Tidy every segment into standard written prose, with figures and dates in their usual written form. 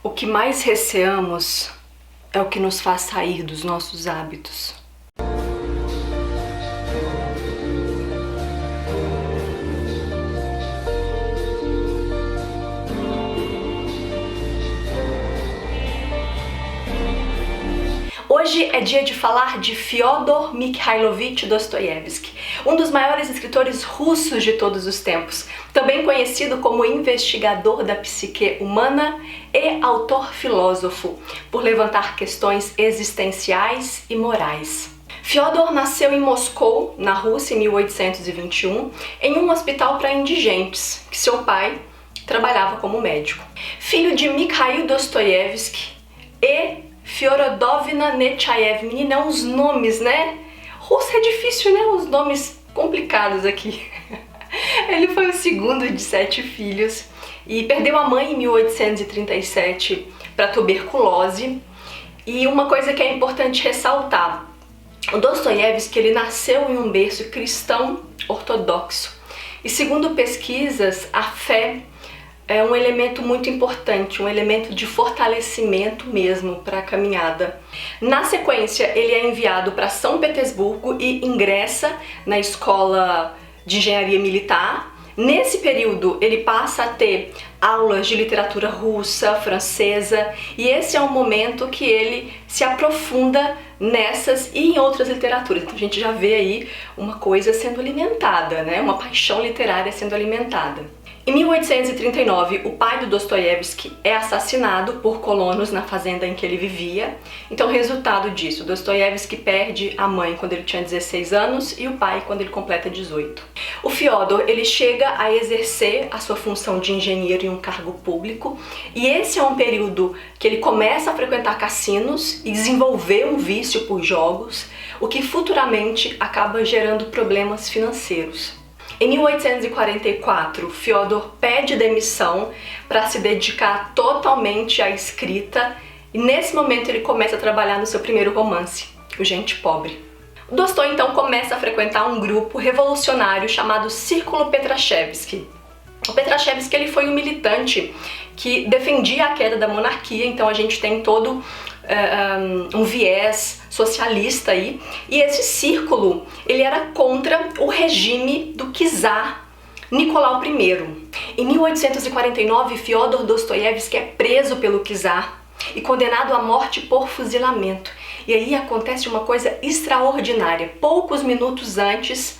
O que mais receamos é o que nos faz sair dos nossos hábitos. Hoje é dia de falar de Fyodor Mikhailovich Dostoiévski, um dos maiores escritores russos de todos os tempos, também conhecido como investigador da psique humana e autor-filósofo, por levantar questões existenciais e morais. Fyodor nasceu em Moscou, na Rússia, em 1821, em um hospital para indigentes, que seu pai trabalhava como médico. Filho de Mikhail Dostoiévski e Fyodorovna Nechayev. Menina, uns nomes, né? Russo é difícil, né? Os nomes complicados aqui. Ele foi o segundo de 7 filhos e perdeu a mãe em 1837 para tuberculose. E uma coisa que é importante ressaltar, o Dostoiévski, ele nasceu em um berço cristão ortodoxo. E segundo pesquisas, a fé é um elemento muito importante, um elemento de fortalecimento mesmo para a caminhada. Na sequência, ele é enviado para São Petersburgo e ingressa na escola de engenharia militar. Nesse período, ele passa a ter aulas de literatura russa, francesa, e esse é um momento que ele se aprofunda nessas e em outras literaturas. Então a gente já vê aí uma coisa sendo alimentada, né? Uma paixão literária sendo alimentada. Em 1839, o pai do Dostoiévski é assassinado por colonos na fazenda em que ele vivia. Então, resultado disso, Dostoiévski perde a mãe quando ele tinha 16 anos e o pai quando ele completa 18. O Fyodor, ele chega a exercer a sua função de engenheiro em um cargo público, e esse é um período que ele começa a frequentar cassinos e desenvolver um vício por jogos, o que futuramente acaba gerando problemas financeiros. Em 1844, Fyodor pede demissão para se dedicar totalmente à escrita, e nesse momento ele começa a trabalhar no seu primeiro romance, O Gente Pobre. O Dostoi então começa a frequentar um grupo revolucionário chamado Círculo Petrashevski. O Petrashevski, ele foi um militante que defendia a queda da monarquia, então a gente tem todo um viés socialista aí, e esse círculo, ele era contra o regime do czar Nicolau I. Em 1849, Fyodor Dostoiévski é preso pelo czar e condenado à morte por fuzilamento. E aí acontece uma coisa extraordinária. Poucos minutos antes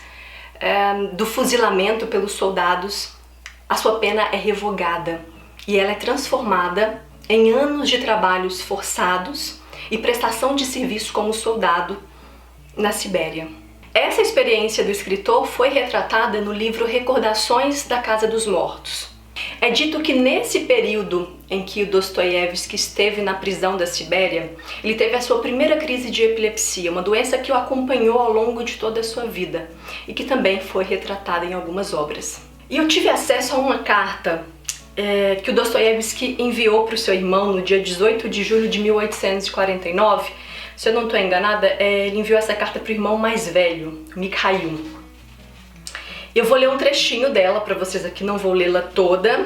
do fuzilamento pelos soldados, a sua pena é revogada e ela é transformada em anos de trabalhos forçados e prestação de serviço como soldado na Sibéria. Essa experiência do escritor foi retratada no livro Recordações da Casa dos Mortos. É dito que nesse período em que o Dostoiévski esteve na prisão da Sibéria, ele teve a sua primeira crise de epilepsia, uma doença que o acompanhou ao longo de toda a sua vida e que também foi retratada em algumas obras. E eu tive acesso a uma carta que o Dostoiévski enviou para o seu irmão no dia 18 de julho de 1849. Se eu não estou enganada, ele enviou essa carta para o irmão mais velho, Mikhail. Eu vou ler um trechinho dela para vocês aqui, não vou lê-la toda,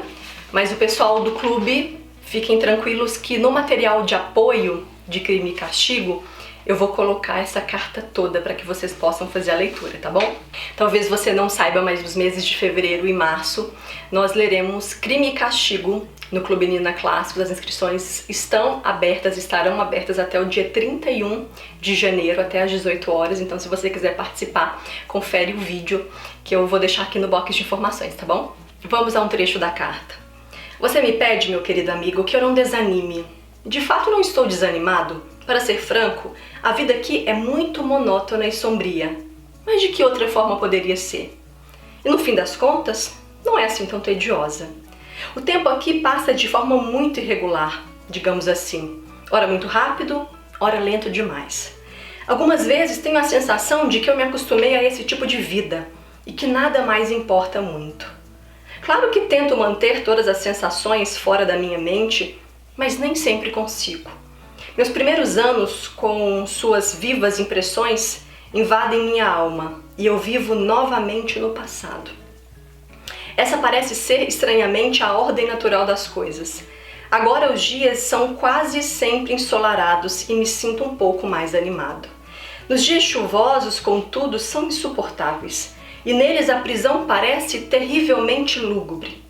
mas o pessoal do clube, fiquem tranquilos que no material de apoio de Crime e Castigo, eu vou colocar essa carta toda para que vocês possam fazer a leitura, tá bom? Talvez você não saiba, mas nos meses de fevereiro e março nós leremos Crime e Castigo no Clube Nina Clássicos. As inscrições estão abertas, estarão abertas até o dia 31 de janeiro, até às 18 horas. Então, se você quiser participar, confere o vídeo que eu vou deixar aqui no box de informações, tá bom? Vamos a um trecho da carta. Você me pede, meu querido amigo, que eu não desanime. De fato, não estou desanimado. Para ser franco, a vida aqui é muito monótona e sombria. Mas de que outra forma poderia ser? E no fim das contas, não é assim tão tediosa. O tempo aqui passa de forma muito irregular, digamos assim. Ora muito rápido, ora lento demais. Algumas vezes tenho a sensação de que eu me acostumei a esse tipo de vida e que nada mais importa muito. Claro que tento manter todas as sensações fora da minha mente, mas nem sempre consigo. Meus primeiros anos, com suas vivas impressões, invadem minha alma e eu vivo novamente no passado. Essa parece ser, estranhamente, a ordem natural das coisas. Agora os dias são quase sempre ensolarados e me sinto um pouco mais animado. Nos dias chuvosos, contudo, são insuportáveis, e neles a prisão parece terrivelmente lúgubre.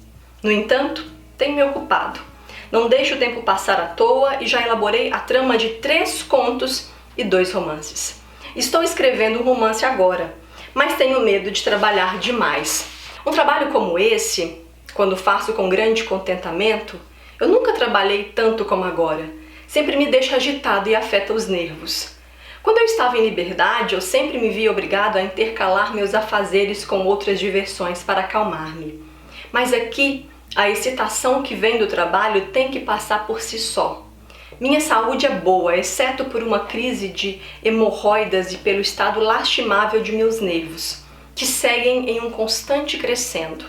No entanto, tenho me ocupado. Não deixo o tempo passar à toa e já elaborei a trama de 3 contos e 2 romances. Estou escrevendo um romance agora, mas tenho medo de trabalhar demais. Um trabalho como esse, quando faço com grande contentamento, eu nunca trabalhei tanto como agora. Sempre me deixa agitado e afeta os nervos. Quando eu estava em liberdade, eu sempre me via obrigado a intercalar meus afazeres com outras diversões para acalmar-me. Mas aqui, a excitação que vem do trabalho tem que passar por si só. Minha saúde é boa, exceto por uma crise de hemorroidas e pelo estado lastimável de meus nervos, que seguem em um constante crescendo.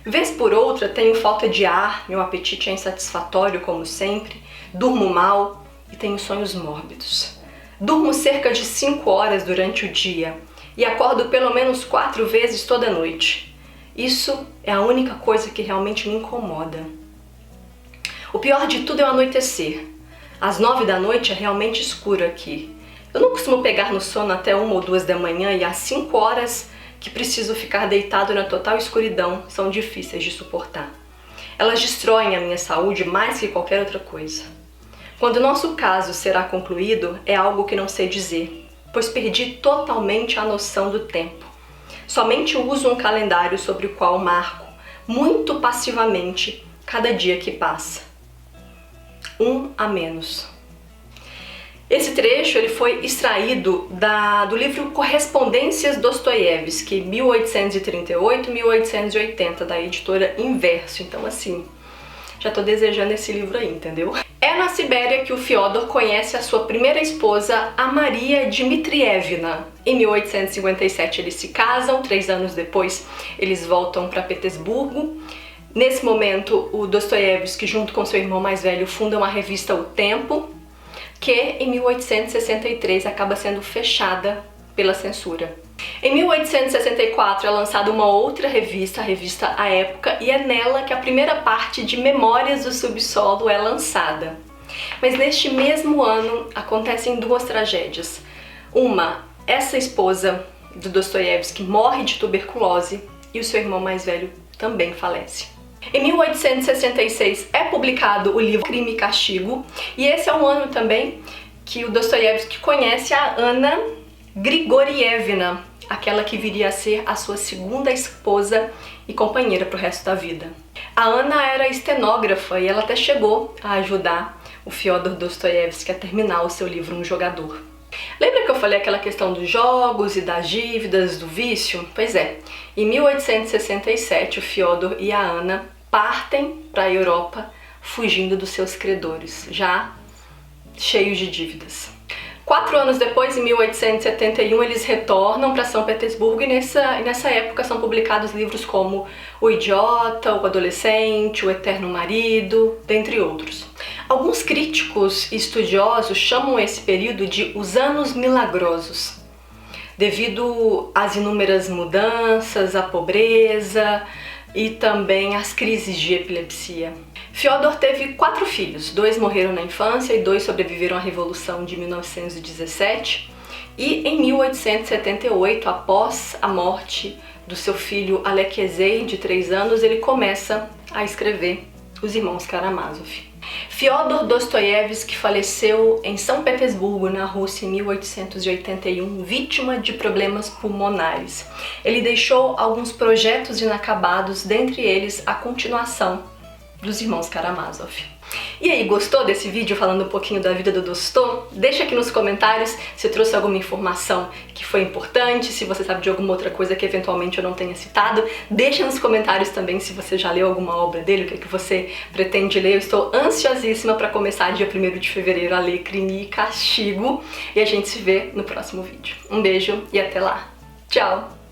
Vez por outra tenho falta de ar, meu apetite é insatisfatório como sempre, durmo mal e tenho sonhos mórbidos. Durmo cerca de 5 horas durante o dia e acordo pelo menos 4 vezes toda noite. Isso é a única coisa que realmente me incomoda. O pior de tudo é o anoitecer. Às 9 da noite é realmente escuro aqui. Eu não costumo pegar no sono até 1 ou 2 da manhã e às 5 horas que preciso ficar deitado na total escuridão são difíceis de suportar. Elas destroem a minha saúde mais que qualquer outra coisa. Quando o nosso caso será concluído, é algo que não sei dizer, pois perdi totalmente a noção do tempo. Somente uso um calendário sobre o qual marco, muito passivamente, cada dia que passa. 1 a menos. Esse trecho ele foi extraído do livro Correspondências Dostoiévski, 1838-1880, da editora Inverso. Então assim, já tô desejando esse livro aí, entendeu? É na Sibéria que o Fiodor conhece a sua primeira esposa, a Maria Dmitrievna. Em 1857 eles se casam, 3 anos depois eles voltam para Petersburgo. Nesse momento, o Dostoiévski, junto com seu irmão mais velho, fundam a revista O Tempo, que em 1863 acaba sendo fechada pela censura. Em 1864 é lançada uma outra revista, a revista A Época, e é nela que a primeira parte de Memórias do Subsolo é lançada. Mas neste mesmo ano acontecem 2 tragédias. Uma, essa esposa do Dostoiévski morre de tuberculose e o seu irmão mais velho também falece. Em 1866 é publicado o livro Crime e Castigo, e esse é um ano também que o Dostoiévski conhece a Anna Grigorievna, aquela que viria a ser a sua segunda esposa e companheira para o resto da vida. A Anna era estenógrafa e ela até chegou a ajudar o Fyodor Dostoiévski a terminar o seu livro Um Jogador. Lembra que eu falei aquela questão dos jogos e das dívidas, do vício? Pois é, em 1867 o Fyodor e a Anna partem para a Europa fugindo dos seus credores, já cheios de dívidas. 4 anos depois, em 1871, eles retornam para São Petersburgo e nessa época são publicados livros como O Idiota, O Adolescente, O Eterno Marido, dentre outros. Alguns críticos e estudiosos chamam esse período de Os Anos Milagrosos, devido às inúmeras mudanças, à pobreza e também às crises de epilepsia. Fyodor teve 4 filhos, 2 morreram na infância e 2 sobreviveram à Revolução de 1917. E em 1878, após a morte do seu filho Aleksei, de 3 anos, ele começa a escrever Os Irmãos Karamazov. Fyodor Dostoiévski faleceu em São Petersburgo, na Rússia, em 1881, vítima de problemas pulmonares. Ele deixou alguns projetos inacabados, dentre eles a continuação dos Irmãos Karamazov. E aí, gostou desse vídeo falando um pouquinho da vida do Dostô? Deixa aqui nos comentários se eu trouxe alguma informação que foi importante, se você sabe de alguma outra coisa que eventualmente eu não tenha citado. Deixa nos comentários também se você já leu alguma obra dele, o que é que você pretende ler. Eu estou ansiosíssima para começar dia 1º de fevereiro a ler Crime e Castigo. E a gente se vê no próximo vídeo. Um beijo e até lá. Tchau!